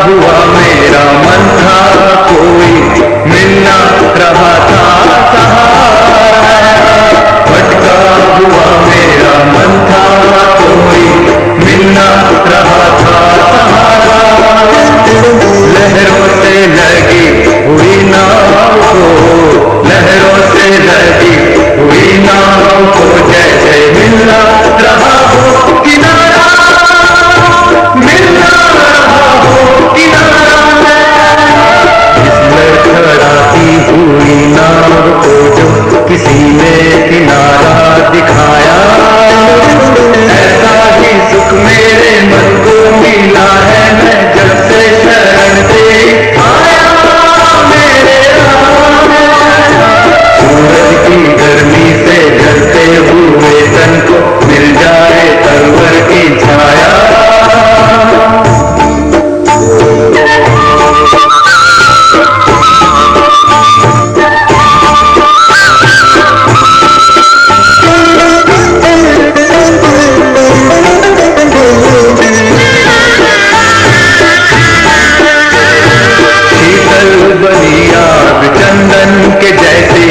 हुआ मेरा मन था, कोई मिलना रहा था सहारा। भटका हुआ मेरा मन था, कोई मिलना रहा था सहारा। लहरों से लगी हुई नाव को, लहरों से लगी हुई नाव को जैसे मिलना रहा हो किनारा, मिलना रहा हो किनारा। इस लड़खड़ाती हुई नाव को जो किसी ने किनारा दिखाया, ऐसा ही सुख मेरे मन को मिला है मैं जब से शरण से आया मेरे राम। सूरज की गर्मी से जलते हुए तन को मिल जाए तरवर की छाया। चंदन के जैसे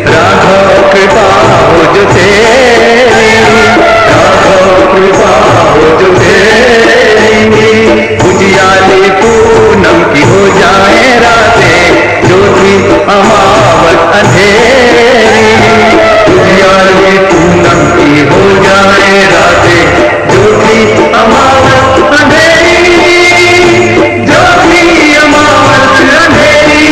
राघव कृपा हो जो तेरी, राघव कृपा हो जो तेरी। उजियाली पूनम की हो जाए रातें, ज्योति अमावस अंधेरी। उजियाली पूनम की हो जाए रातें, ज्योति अमावस अंधेरी, ज्योति अमावस अंधेरी।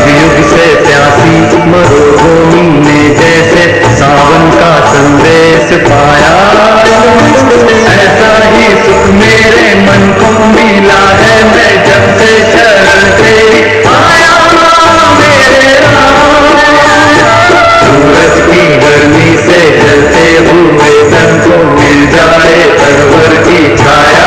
युग से प्यासी मरुभूमि ने जैसे सावन का संदेश पाया, ऐसा ही सुख मेरे मन को मिला है मैं जब से शरण से आया मेरे राम। सूरज की गर्मी से जलते हुए तन को मिल जाए तरवर की छाया।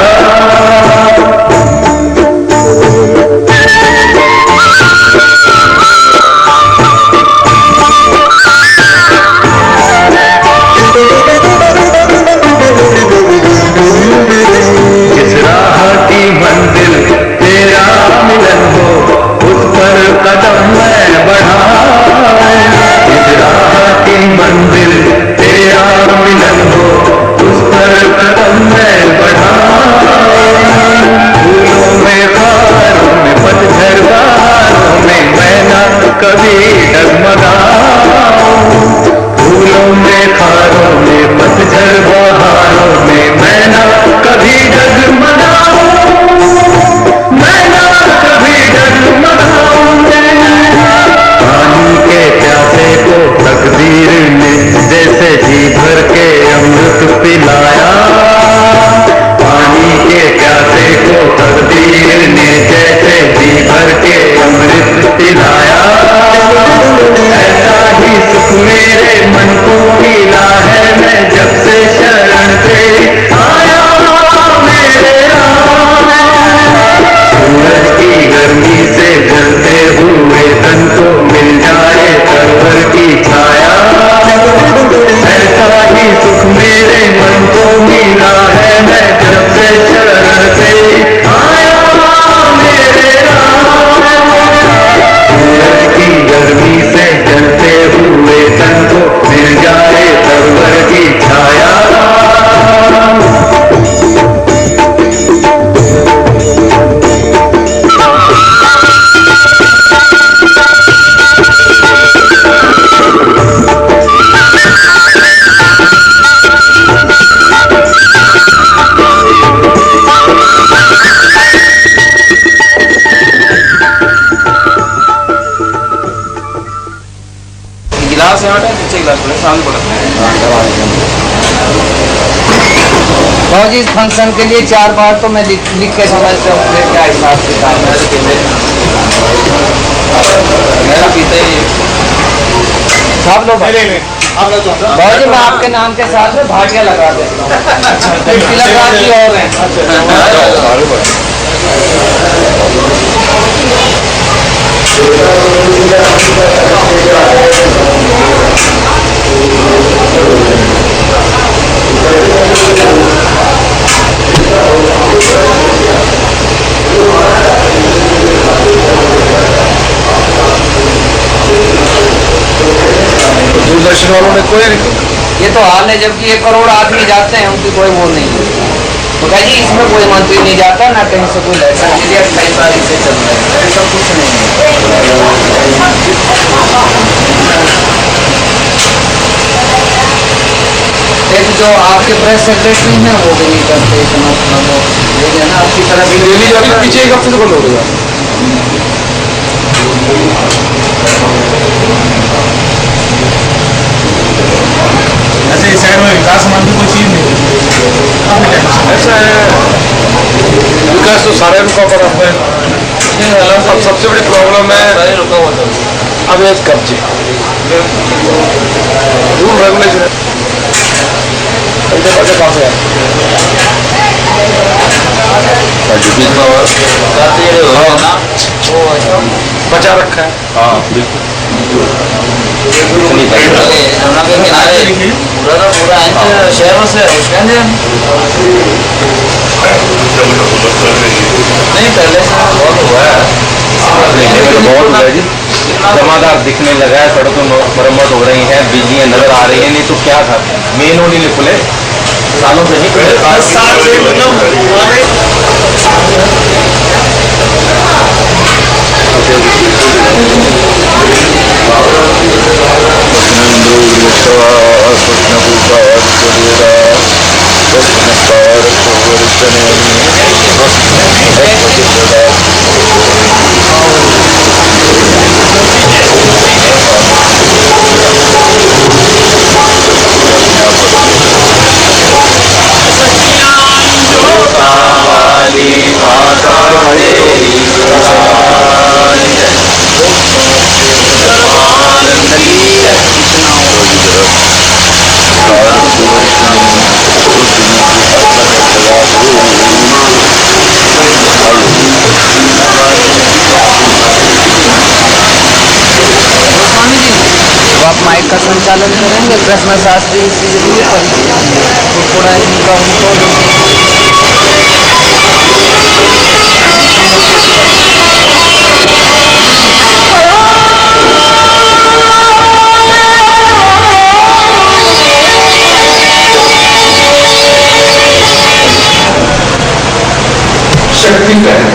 जिस राह की मंजिल तेरा मिलन हो, उस पर कदम मैं बढ़ाऊं। जिस राह की मंजिल तेरा मिलन हो, उस पर कदम मैं बढ़ाऊं। फूलों में खारों में पतझड़ बहारों में मैं ना कभी डगमगाऊं। फूलों में खारों में पतझड़ बहारों में मैं ना कभी डगमगाऊं, मैं ना कभी डगमगाऊं। पानी के प्यासे को तकदीर ने जैसे जी भर के अमृत पिलाया। पानी के प्यासे को तकदीर ने जैसे जी भर के अमृत पिलाया। ऐसा ही सुख मेरे मन को मिला है मैं जब से शरण से आया मेरे राम। सूरज की गर्मी से जलते हुए तन को मिल जाए तरवर की छाया। ऐसा ही सुख मेरे मन को मिला है मैं जब से शरण से आया मेरे राम। सूरज की गर्मी से जलते हुए तन को मिल जाए तरवर की छाया। गिलास यहाँ है, नीचे गिलास पड़े सामने पड़ा। बहुत इस फंक्शन के लिए 4 बार तो मैं लिख के समझता हूँ फिर क्या हिसाब किताब है। मेरा पीते ही सब लोग बहुत जी मैं आपके नाम के साथ में भाटिया लगा देता हूँ। लगा की और है कोई ये तो हाल है, जबकि 1 करोड़ आदमी जाते हैं, उनकी कोई वो नहीं है। तो कह जी इसमें कोई मंत्री नहीं जाता, ना कहीं से कोई लड़का, ये 28 तारीख से चल रहा है, ऐसा कुछ नहीं है। एक जो आपके प्रेस सेक्रेटरी हैं वो भी नहीं करते इतना उतना, वो ये है ना आपकी तरह भी डेली जाके पीछे एक हफ्ते से बंद हो गया। ऐसे इस साइड में विकास मंत्री कोई चीज नहीं ऐसा है, विकास तो सारे रुका पड़ा है। अब सबसे बड़ी प्रॉब्लम है अवैध कब्जे, रूल रेगुलेशन बचा रखा है। हाँ बिल्कुल। यमुना के किनारे पूरा का पूरा शहरों से उसके अंदर नहीं, पहले से बहुत हुआ है, बहुत हुआ है जी। जमादार दिखने लगा है, सड़कों में मरम्मत हो रही है, बिजलियां नजर आ रही है, नहीं तो क्या था, मेन रोड नहीं खुले सालों से नहीं खुले। 10 साल से मतलब आप माइक का संचालन करेंगे, कृष्ण शास्त्री इसी जरूर पर तो थोड़ा इनका उनको शक्ति का है,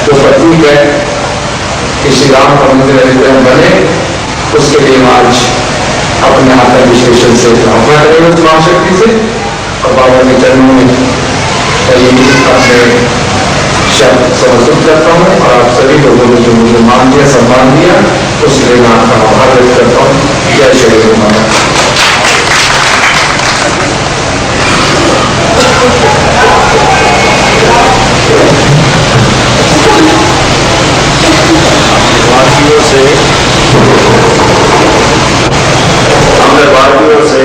जो प्रतीक है कि श्री राम का मंदिर अयोध्या में बने, उसके लिए आज अपने आत्म विश्लेषण से प्रार्थना करेंगे उस महाशक्ति से, और बाबा के चरणों में अपने शब्द समर्पित करता हूँ। और आप सभी लोगों ने जो मुझे मान दिया, सम्मान दिया, उसके लिए मैं आपका आभार व्यक्त करता हूँ। जय श्री राम। भारतीयों से हमने भारतीयों से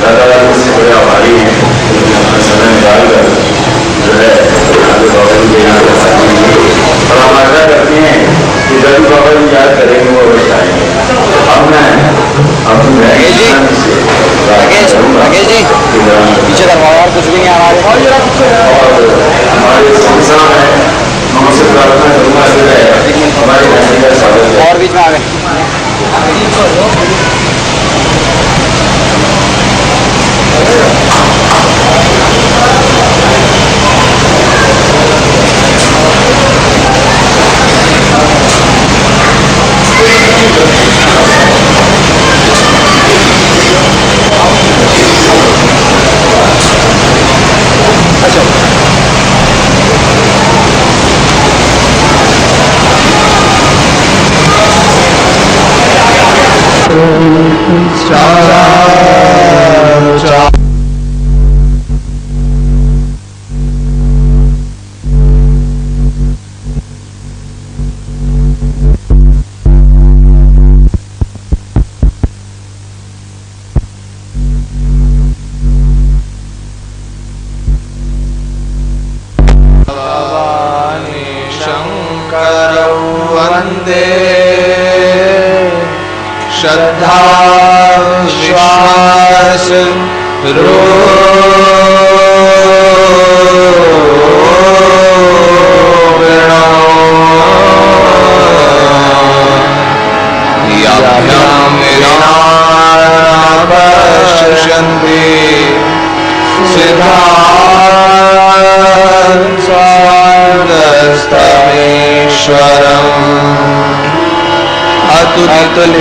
दादा से बड़े आभारी हैं, अपना समय निकाल कर जो है आगे बाबा जी के यहाँ और हम आशा करते हैं कि जब बाबा जी याद करेंगे वो अवश्य आएंगे। अब मैं अपनी पीछे करवाओ यार, कुछ भी नहीं आ रहा है। और हमारे संस्था है, हम उसे प्रार्थना करूँगा जो है हमारे फैमिली का स्वागत है। और बीच में आ गए। वंदे श्रद्धा विश्वास सर्वेश्वरम् अतुलितबलधामम्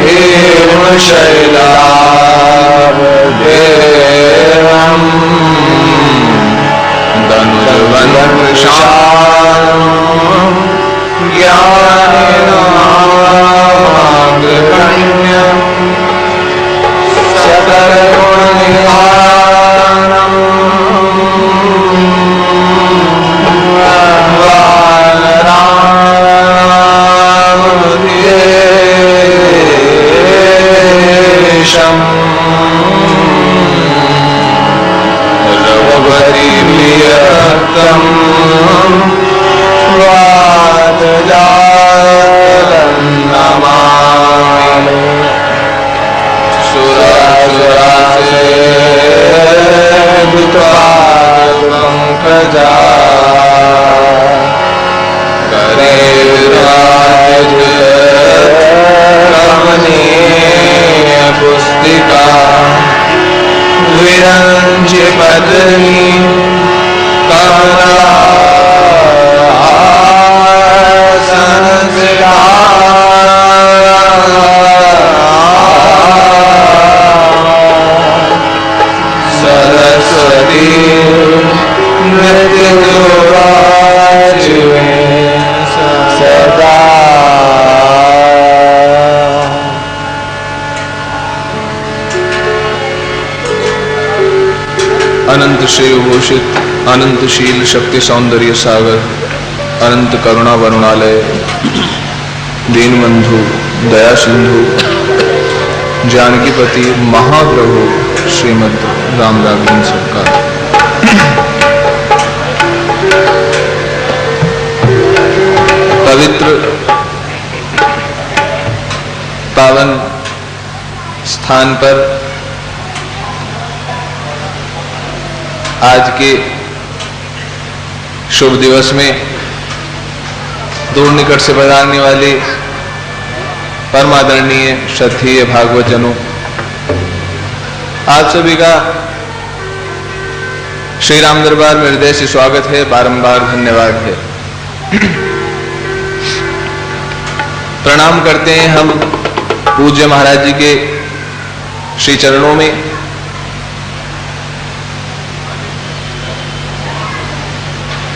हेमशैलावदेवम् धनुर्वंशाम् ज्ञानिनामग्रगण्यम् सकलगुणनिधानम् वानरामदेशम् रघुपतिप्रियतम् वातजातं नमामि सुरासुरासेवित्वापङ्कजा करे विराज कमनीयपुस्तिका विरञ्चि पत्नी कमलासनसिला सरस्वती नृत्यदुराजिवे सदा। अनंत श्रेय घोषित अनंत शील शक्ति सौंदर्य सागर अनंत करुणा वरुणालय दीनबंधु दया सिंधु जानकीपति महाप्रभु श्रीमद राम राघवन सरकार। पवित्र पावन स्थान पर आज के शुभ दिवस में दूर निकट से पधारने वाले परम आदरणीय श्रद्धेय भागवत जनों, आप सभी का श्री राम दरबार में हृदय से स्वागत है, बारंबार धन्यवाद है। प्रणाम करते हैं हम पूज्य महाराज जी के श्री चरणों में,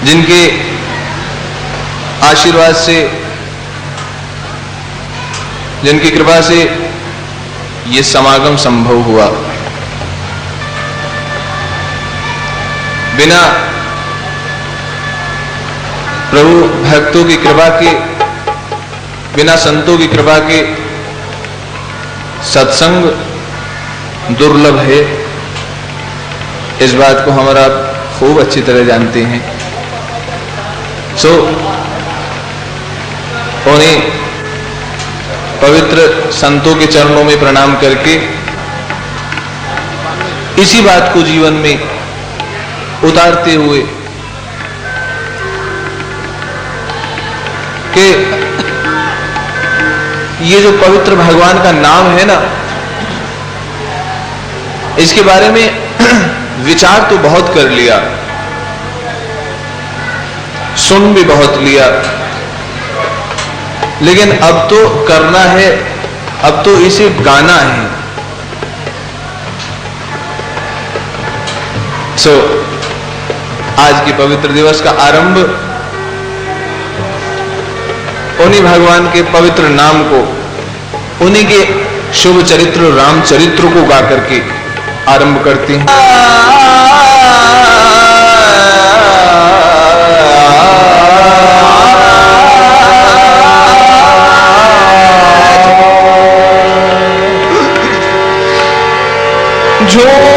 जिनके आशीर्वाद से, जिनकी कृपा से ये समागम संभव हुआ। बिना प्रभु भक्तों की कृपा के, बिना संतों की कृपा के सत्संग दुर्लभ है। इस बात को हमारा खूब अच्छी तरह जानते हैं। उन्हें पवित्र संतों के चरणों में प्रणाम करके इसी बात को जीवन में उतारते हुए कि ये जो पवित्र भगवान का नाम है ना, इसके बारे में विचार तो बहुत कर लिया, सुन भी बहुत लिया, लेकिन अब तो करना है, अब तो इसे गाना है। आज के पवित्र दिवस का आरंभ उन्हीं भगवान के पवित्र नाम को, उन्हीं के शुभ चरित्र रामचरित्र को गा करके आरंभ करते हैं। झूम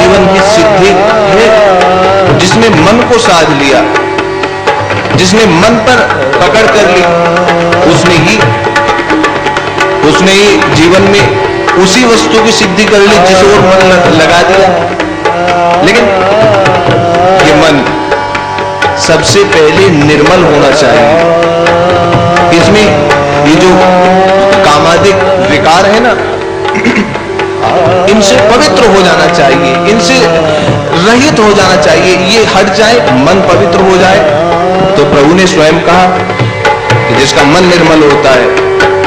जीवन की सिद्धि है जिसने मन को साध लिया, जिसने मन पर पकड़ कर ली, उसने ही जीवन में उसी वस्तु की सिद्धि कर ली जिस ओर मन लगा दिया। लेकिन ये मन सबसे पहले निर्मल होना चाहिए। इसमें ये जो कामादिक विकार है ना, इनसे पवित्र हो जाना चाहिए, इनसे रहित हो जाना चाहिए। ये हट जाए, मन पवित्र हो जाए। तो प्रभु ने स्वयं कहा कि जिसका मन निर्मल होता है,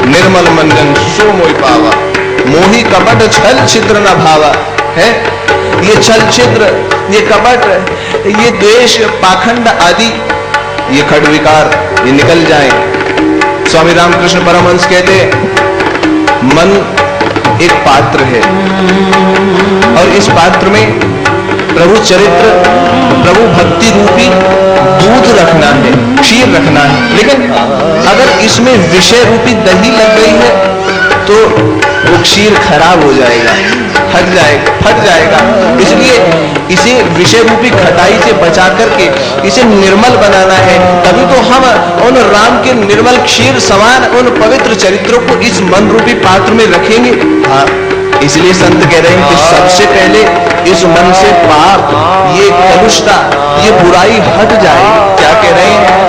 निर्मल मन जन सो मोहि पावा, मोहि कपट छल छिद्र न भावा। है ये छल छिद्र, ये कपट, ये द्वेष, पाखंड आदि, ये खड विकार, ये निकल जाए। स्वामी रामकृष्ण परमहंस कहते, मन एक पात्र है और इस पात्र में प्रभु चरित्र, प्रभु भक्ति रूपी दूध रखना है, क्षीर रखना है। लेकिन अगर इसमें विषय रूपी दही लग गई है तो वो क्षीर खराब हो जाएगा, हट जाएगा, फट जाएगा। इसलिए इसे विषय रूपी खटाई से बचा करके इसे निर्मल बनाना है। तभी तो हम उन राम के निर्मल क्षीर समान उन पवित्र चरित्रों को इस मन रूपी पात्र में रखेंगे। हाँ, इसलिए संत कह रहे हैं कि सबसे पहले इस मन से पाप, ये कलुषता, ये बुराई हट जाए। क्या कह रहे हैं?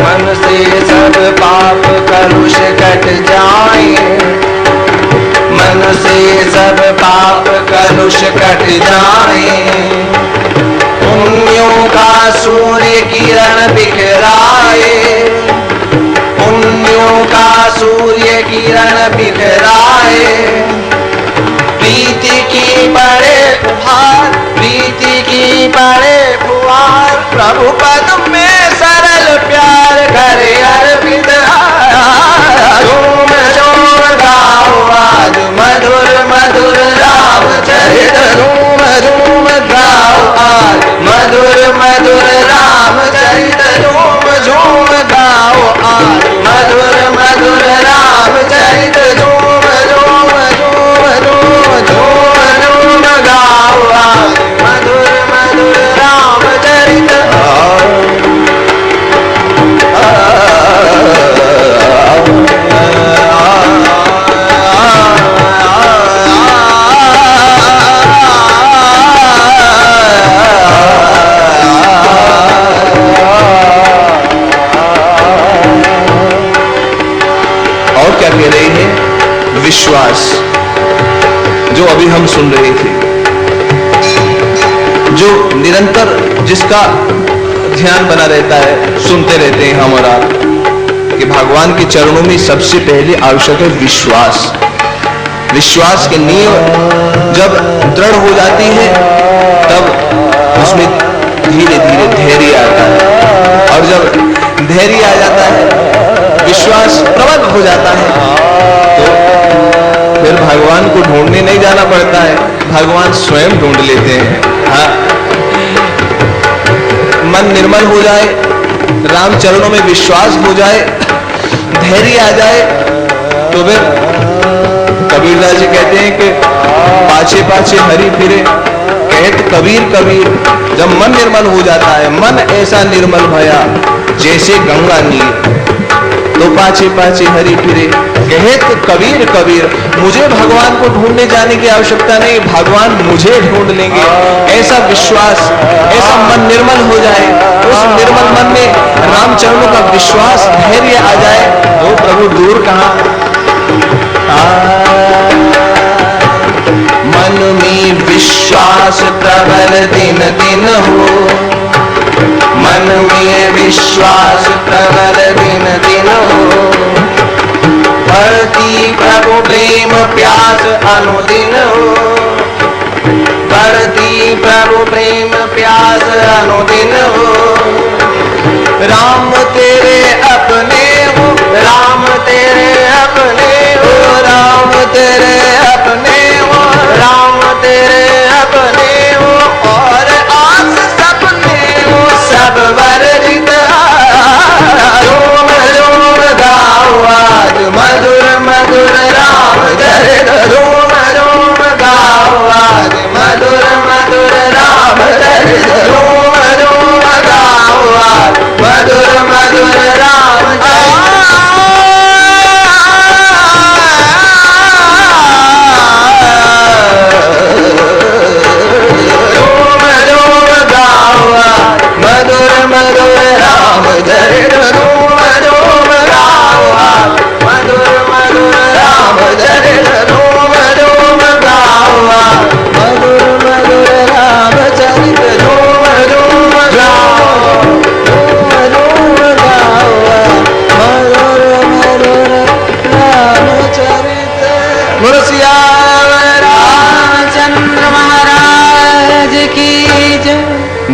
मन से सब पाप कलुष कट जाए, मन से सब पाप कलुष कट जाए। पुण्यों का सूर्य किरण बिखराए, पुण्यों का सूर्य किरण बिखराए। प्रीति की बड़े फुहार, प्रीति की बड़े फुहार, प्रभु पद में सरल प्यार करे अर्पित। झूम झूम गाओ आज मधुर मधुर राम चरित, झूम झूम गाओ आज मधुर मधुर राम चरित, झूम झूम गाओ आज मधुर मधुर राम चरित, झूम झूम झूम झूम झूम झूम गाओ आज मधुर मधुर राम चरित। और क्या कह रहे हैं? विश्वास, जो अभी हम सुन रहे थे, जो निरंतर जिसका ध्यान बना रहता है, सुनते रहते हैं हम और आप, कि भगवान के चरणों में सबसे पहले आवश्यक है विश्वास। विश्वास की नींव जब दृढ़ हो जाती है तब उसमें धीरे धीरे धैर्य आता है, और जब धैर्य आ जाता है, विश्वास प्रबल हो जाता है, तो फिर भगवान को ढूंढने नहीं जाना पड़ता है, भगवान स्वयं ढूंढ लेते हैं। हाँ, मन निर्मल हो जाए, राम चरणों में विश्वास हो जाए, धैर्य आ जाए, तो फिर कबीरदास जी कहते हैं कि पाछे पाछे हरि फिरे, कहत कबीर कबीर। जब मन निर्मल हो जाता है, मन ऐसा निर्मल भया जैसे गंगा नीर, तो पाछे पाछे हरि फिरे, कहत कबीर कबीर। मुझे भगवान को ढूंढने जाने की आवश्यकता नहीं, भगवान मुझे ढूंढ लेंगे। ऐसा विश्वास, ऐसा मन निर्मल हो जाए, उस निर्मल मन में राम चरणों का विश्वास, धैर्य आ जाए, तो प्रभु दूर कहां, मन में विश्वास प्रबल दिन दिन हो, मन में विश्वास प्रबल दिन दिन हो। बढ़ती प्रभु प्रेम प्यास अनुदिन हो, बढ़ती प्रभु प्रेम प्यास अनुदिन हो। राम तेरे अपने हो, राम तेरे अपने हो, राम तेरे अपने हो, राम तेरे अपने हो। और आस सपने हो सब वर्जित, झूम झूम गाओ आज मधुर मधुर राम चरित, झूम झूम गाओ आज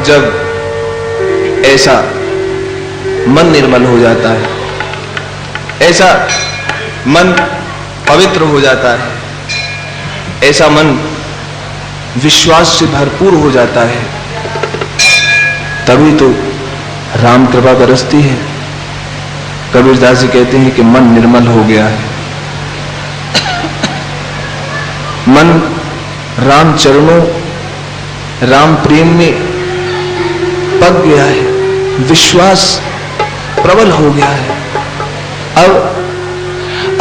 जब ऐसा मन निर्मल हो जाता है, ऐसा मन पवित्र हो जाता है, ऐसा मन विश्वास से भरपूर हो जाता है, तभी तो राम कृपा बरसती है। कबीरदास जी कहते हैं कि मन निर्मल हो गया है, मन राम चरणों, राम प्रेम में पक गया है, विश्वास प्रबल हो गया है।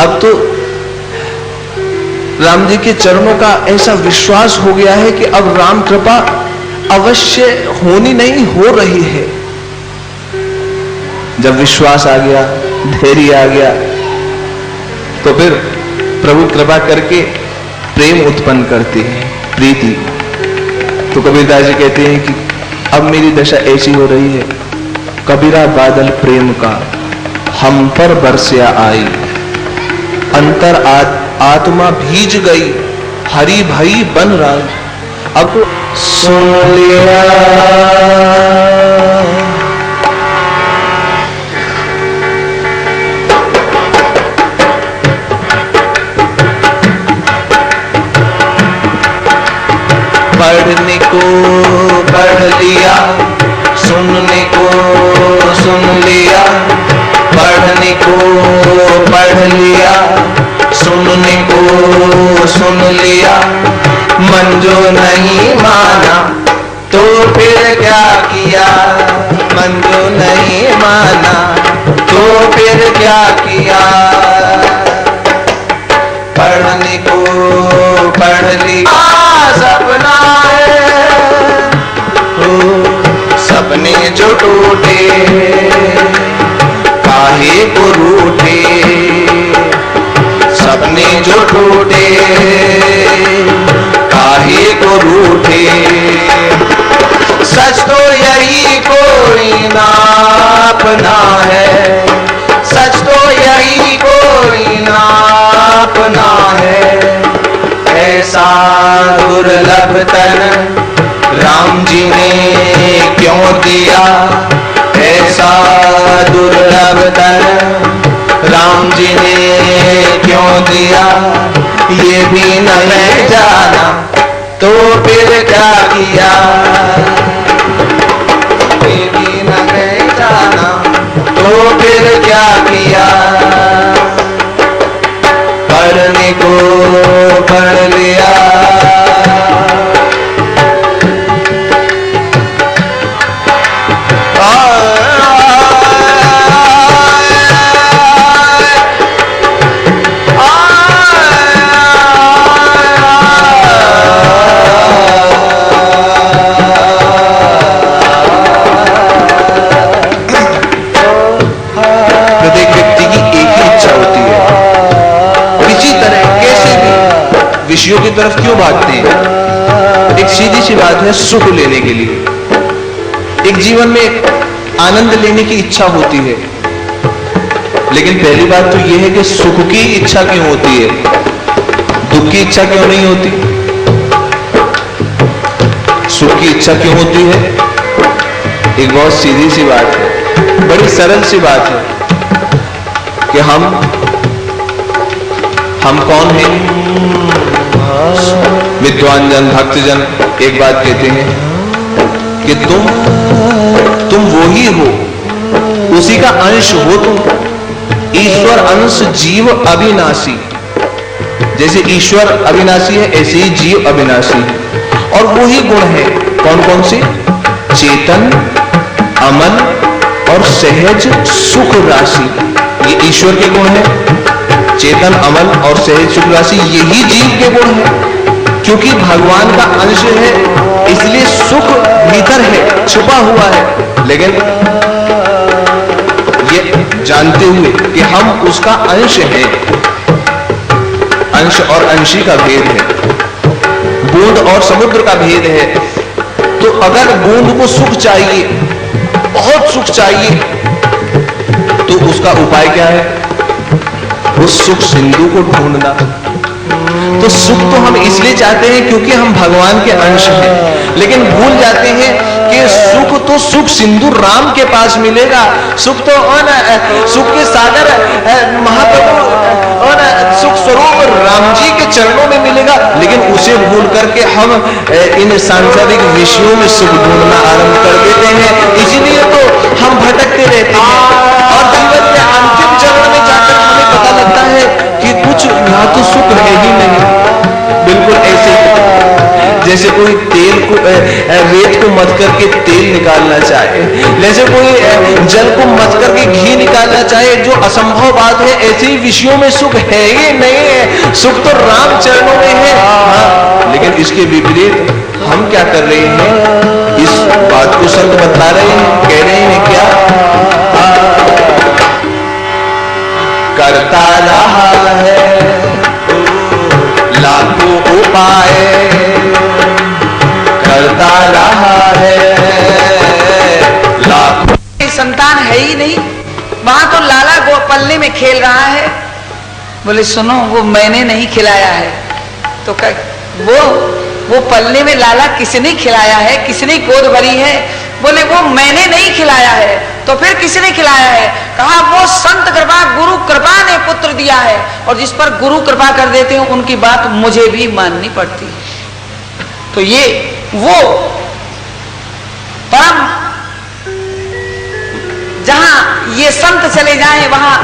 अब तो राम जी के चरणों का ऐसा विश्वास हो गया है कि अब राम कृपा अवश्य होनी नहीं, हो रही है। जब विश्वास आ गया, धैर्य आ गया, तो फिर प्रभु कृपा करके प्रेम उत्पन्न करते हैं, प्रीति। तो कबीरदास जी कहते हैं कि अब मेरी दशा ऐसी हो रही है, कबीरा बादल प्रेम का हम पर बरसिया आई, अंतर आत्मा भीज गई, हरि भई बन रहा। अब तो सुन लिया पढ़ने को पढ़ लिया, सुनने को सुन लिया, पढ़ने को पढ़ लिया, सुनने को सुन लिया, मन जो नहीं माना तो फिर क्या किया, मन जो नहीं माना तो फिर क्या किया। पढ़ने को पढ़ लिया, सपना है सपने जो टूटे काहे को रूठे, सपने जो टूटे काहे को रूठे। सच तो यही कोई ना अपना है, सच तो यही कोई ना अपना है। ऐसा दुर्लभ तन राम जी ने क्यों दिया, ऐसा दुर्लभ तन राम जी ने क्यों दिया, ये भी न मैं जाना तो फिर क्या किया, ये भी न मैं जाना तो फिर क्या किया। पढ़ने को पढ़ लिया, विषयों की तरफ क्यों भागते हैं? एक सीधी सी बात है, सुख लेने के लिए। एक जीवन में एक आनंद लेने की इच्छा होती है, लेकिन पहली बात तो यह है कि सुख की इच्छा क्यों होती है, दुख की इच्छा क्यों नहीं होती? सुख की इच्छा क्यों होती है? एक बहुत सीधी सी बात है, बड़ी सरल सी बात है कि हम कौन हैं? विद्वान जन, भक्तजन एक बात कहते हैं कि तुम वो ही हो, उसी का अंश हो तुम। ईश्वर अंश जीव अविनाशी, जैसे ईश्वर अविनाशी है ऐसे ही जीव अविनाशी है। और वो ही गुण है, कौन कौन से? चेतन, अमन और सहज सुख राशि, ये ईश्वर के गुण है। चेतन, अमन और सहज सुख राशि यही जीव के गुण है, क्योंकि भगवान का अंश है, इसलिए सुख भीतर है, छुपा हुआ है। लेकिन ये जानते हुए कि हम उसका अंश हैं, अंश और अंशी का भेद है, बूंद और समुद्र का भेद है। तो अगर बूंद को सुख चाहिए, बहुत सुख चाहिए, तो उसका उपाय क्या है? उस सुख सिंधु को ढूंढना। तो सुख तो हम इसलिए चाहते हैं क्योंकि हम भगवान के अंश हैं, लेकिन भूल जाते हैं कि सुख तो सुख सिंधु राम के पास मिलेगा, सुख तो सुख के सागर महाप्रभु और सुख स्वरूप राम जी के चरणों में मिलेगा। लेकिन उसे भूल करके हम इन सांसारिक विषयों में सुख ढूंढना आरंभ कर देते हैं, इसीलिए तो हम भटकते रहते हैं और जीवन के अंतिम चरण में जाकर हमें पता लगता है कि कुछ ना तो सुख है ही नहीं। बिल्कुल ऐसे ही जैसे कोई तेल को रेत को मथ करके तेल निकालना चाहे, जैसे कोई जल को मथ करके घी निकालना चाहे, जो असंभव बात है। ऐसे ही विषयों में सुख है ही नहीं है, सुख तो राम चरणों में है। हाँ, लेकिन इसके विपरीत हम क्या कर रहे हैं, इस बात को संत बता रहे हैं, कह रहे हैं क्या, करता रहा है लाखों उपाय, करता रहा है लाखों। संतान है ही नहीं, वहां तो लाला गो पल्ले में खेल रहा है। बोले सुनो, वो मैंने नहीं खिलाया है। तो वो पल्ले में लाला किसने खिलाया है, किसने गोद भरी है? बोले वो मैंने नहीं खिलाया है। तो फिर किसने खिलाया है? कहा वो संत कृपा, गुरु कृपा ने पुत्र दिया है, और जिस पर गुरु कृपा कर देते हैं उनकी बात मुझे भी माननी पड़ती है। तो ये वो परम, जहां ये संत चले जाएं वहां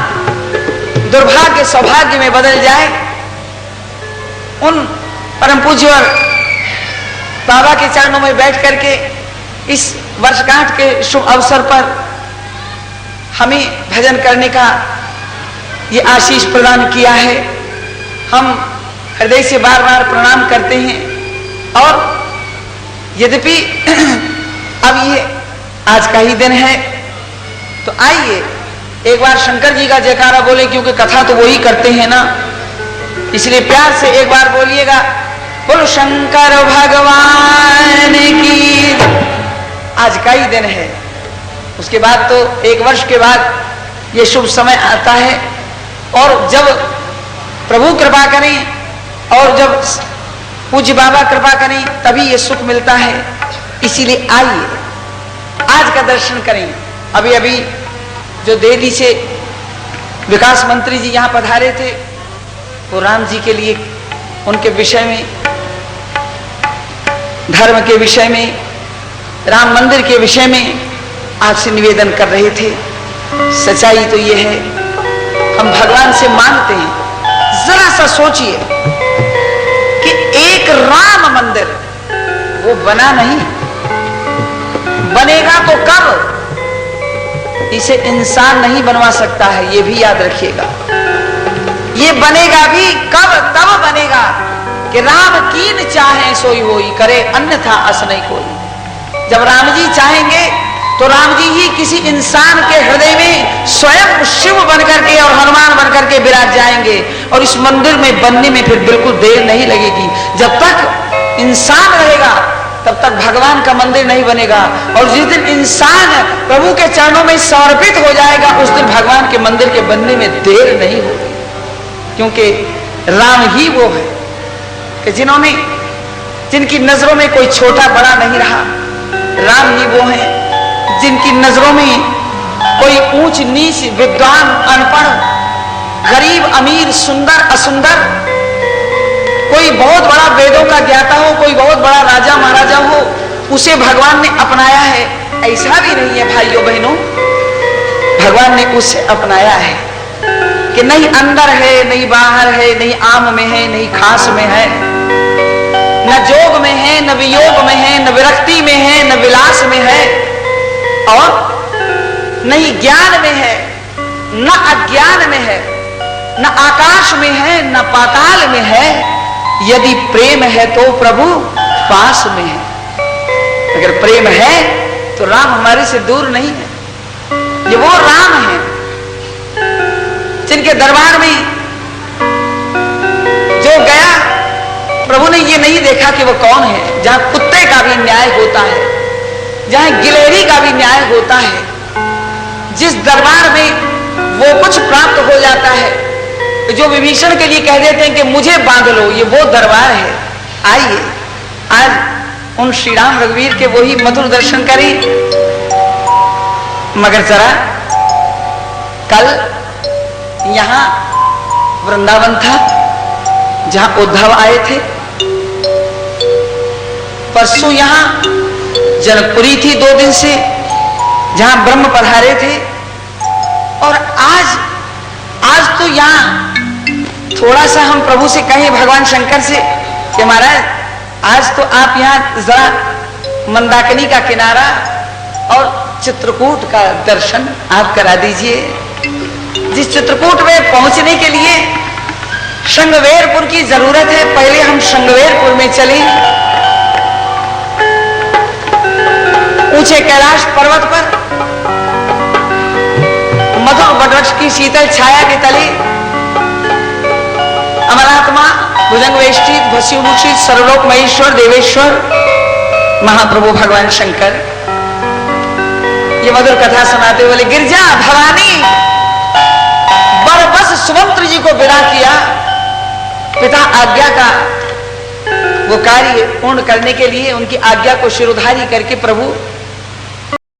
दुर्भाग्य सौभाग्य में बदल जाए। उन परम पूज्य और बाबा के चरणों में बैठ करके इस वर्षगांठ के शुभ अवसर पर हमें भजन करने का ये आशीष प्रदान किया है। हम हृदय से बार बार प्रणाम करते हैं। और यद्यपि अब ये आज का ही दिन है, तो आइए एक बार शंकर जी का जयकारा बोले, क्योंकि कथा तो वही करते हैं ना, इसलिए प्यार से एक बार बोलिएगा, बोलो शंकर भगवान की। आज का ही दिन है। उसके बाद तो एक वर्ष के बाद ये शुभ समय आता है, और जब प्रभु कृपा करें और जब पूज्य बाबा कृपा करें तभी ये सुख मिलता है। इसीलिए आइए आज का दर्शन करें। अभी अभी जो दिल्ली से विकास मंत्री जी यहाँ पधारे थे, वो राम जी के लिए, उनके विषय में, धर्म के विषय में, राम मंदिर के विषय में आपसे निवेदन कर रहे थे। सच्चाई तो ये है, हम भगवान से मांगते हैं, जरा सा सोचिए कि एक राम मंदिर वो बना नहीं, बनेगा तो कब? इसे इंसान नहीं बनवा सकता है, ये भी याद रखिएगा। ये बनेगा भी कब? तब बनेगा कि राम कीन चाहे सोई होई, करे अन्यथा अस नहीं कोई। जब राम जी चाहेंगे तो राम जी ही किसी इंसान के हृदय में स्वयं शिव बनकर के और हनुमान बनकर के विराज जाएंगे, और इस मंदिर में बनने में फिर बिल्कुल देर नहीं लगेगी। जब तक इंसान रहेगा तब तक भगवान का मंदिर नहीं बनेगा, और जिस दिन इंसान प्रभु के चरणों में समर्पित हो जाएगा उस दिन भगवान के मंदिर के बनने में देर नहीं होगी। क्योंकि राम ही वो है कि जिनकी नजरों में कोई छोटा बड़ा नहीं रहा। राम ही वो हैं जिनकी नजरों में कोई ऊंच नीच, विद्वान अनपढ़, गरीब अमीर, सुंदर असुंदर, कोई बहुत बड़ा वेदों का ज्ञाता हो, कोई बहुत बड़ा राजा महाराजा हो, उसे भगवान ने अपनाया है। ऐसा भी नहीं है भाइयों बहनों, भगवान ने उसे अपनाया है कि नहीं अंदर है, नहीं बाहर है, नहीं आम में है, नहीं खास में है, न जोग में है, न वियोग में है, न विरक्ति में है, न विलास में है, और नहीं ज्ञान में है, न अज्ञान में है, न आकाश में है, न पाताल में है। यदि प्रेम है तो प्रभु पास में है। अगर प्रेम है तो राम हमारे से दूर नहीं है। ये वो राम है जिनके दरबार में जो गया, प्रभु ने ये नहीं देखा कि वो कौन है। जहां कुत्ते का भी न्याय होता है, जहां गिलहरी का भी न्याय होता है, जिस दरबार में वो कुछ प्राप्त हो जाता है, जो विभीषण के लिए कह देते हैं कि मुझे बांध लो, ये वो दरबार है। आइए आज उन श्री राम रघुवीर के वही मधुर दर्शन करें। मगर जरा कल यहां वृंदावन था जहां उद्धव आए थे, परसों यहां जनकपुरी थी 2 दिन से जहां ब्रह्म पधारे थे, और आज तो यहां थोड़ा सा हम प्रभु से कहें भगवान शंकर से कि महाराज आज तो आप यहां जरा मंदाकिनी का किनारा और चित्रकूट का दर्शन आप करा दीजिए। जिस चित्रकूट में पहुंचने के लिए श्रृंगवेरपुर की जरूरत है, पहले हम श्रृंगवेरपुर में चले, ऊंचे कैलाश पर्वत पर मधुर वटवृक्ष की शीतल छाया के तले अमरात्मा भुजंग वेष्टित भस्युभूषित सर्वलोक महेश्वर देवेश्वर महाप्रभु भगवान शंकर ये मधुर कथा सुनाते बोले, गिरजा भवानी बरबस सुमंत्र जी को विदा किया। पिता आज्ञा का वो कार्य पूर्ण करने के लिए उनकी आज्ञा को शिरोधारी करके प्रभु